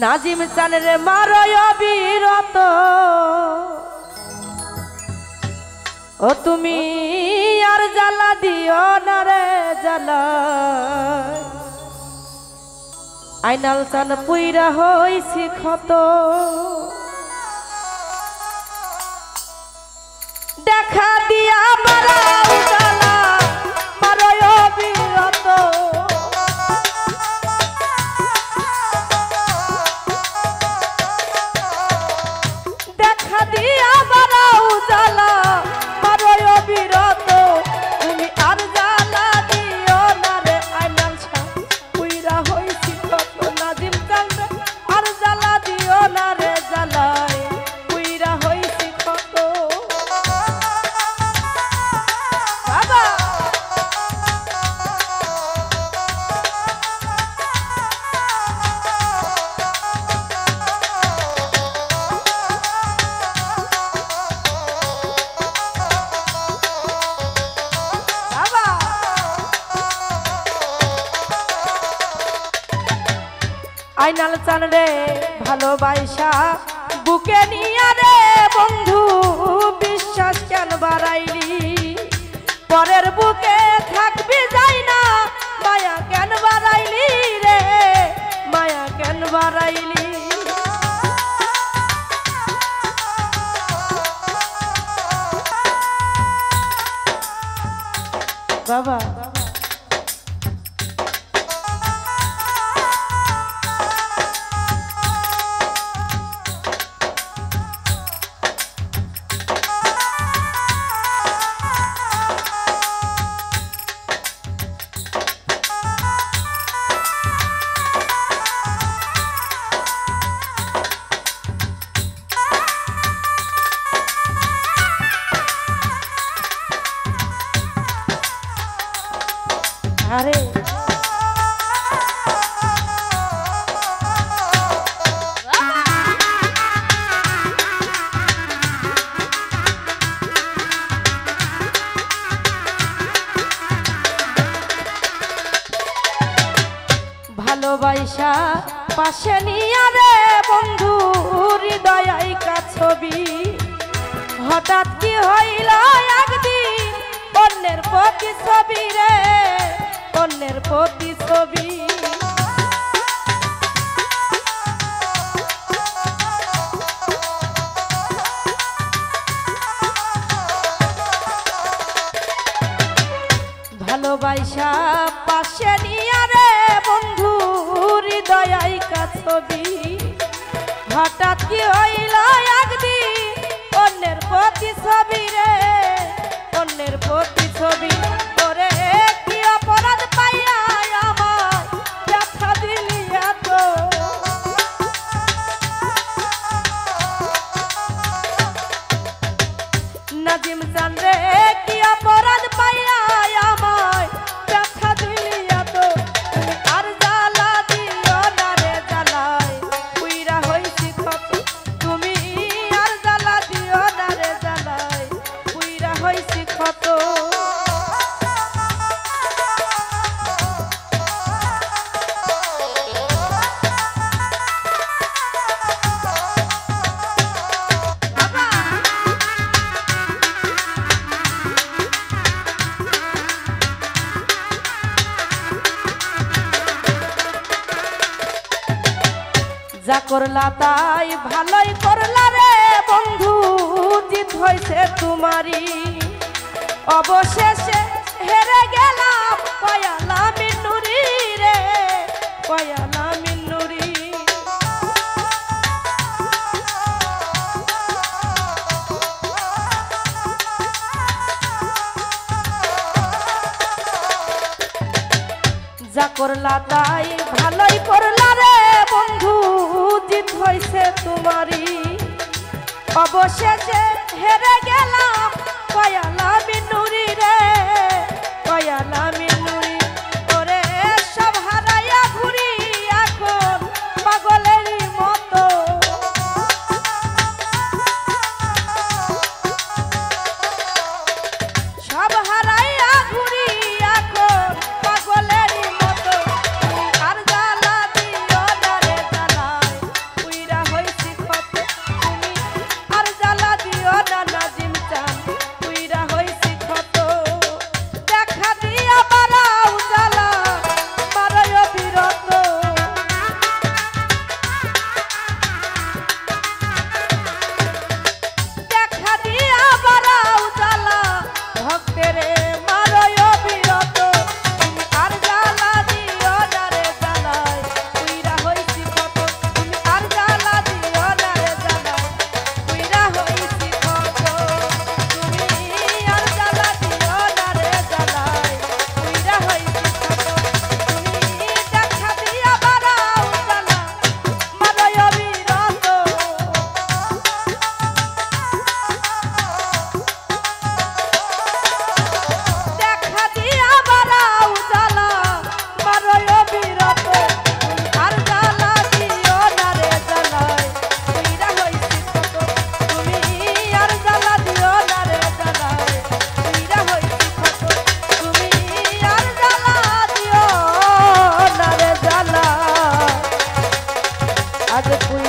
নাজিম চান রে মারয় অবিরত ও তুমি আর জ্বালা দিও না রে জ্বালা আইনাল চান পুইরা হইছি ক্ষত দেখা দিয়া বাড়াও জ্বালা মারয় অবিরত দেখা দিয়া বাড়াও জ্বালা মারয় অবিরত তুমি আর জ্বালা দিও না রে আইনাল চান পুইরা হইছি ক্ষত নাজিম চান রে আর জ্বালা দিও না রে জ্বালায় পুইরা হইছি ক্ষত বাবা আইনাল চান রে ভালোবাসা বুকে নিয়া রে বন্ধু বিশ্বাস কেন বাড়াইলি পরের বুকে থাকবি যাই না মায়া কেন বাড়াইলি রে মায়া কেন বাড়াইলি বাবা আরে ভালোবাসা পাশে নিয়া রে বন্ধু হৃদয় আইকা ছবি হঠাৎ কি হইল একদিন অন্যের প্রতি ছবি রে অন্যের প্রতি ছবি ভালোবাসা পাশে নিয়া রে বন্ধু হৃদয় আইকা ছবি হঠাৎ কি হইল একদিন অন্যের প্রতি ছবি রে অন্যের প্রতি ছবি করে কি অপরাধ পাইয়া আমার ব্যথা দিলি এত নাজিম চান রে কি অপরাধ পাইয়া আমায় ব্যথা দিলি এত আর জ্বালা দিও না রে জ্বালায় পুইরা হইছি ক্ষত তুমি আর জ্বালা দিও না রে জ্বালায় পুইরা হইছি ক্ষত যা করলা তাই ভালোই করলা রে বন্ধু জিত হইছে তোমারি অবশেষে হেরে গেলাম কয়ালা মিন্নুরি রে কয়ালা মিন্নুরি যা করলা তাই ভালোই করলা রে বন্ধু জিত হইছে তোমারি অবশেষে হেরে গেলাম কয়ালা মিন্নুরি রে কয়ালা মিন্নুরি ওরে সব হারাইয়া ঘুরি এখন পাগলেরই মতো সব হারাইয়া ঘুরি এখন পাগলেরই মতো আর জ্বালা দিও না রে জ্বালায় আজ পুই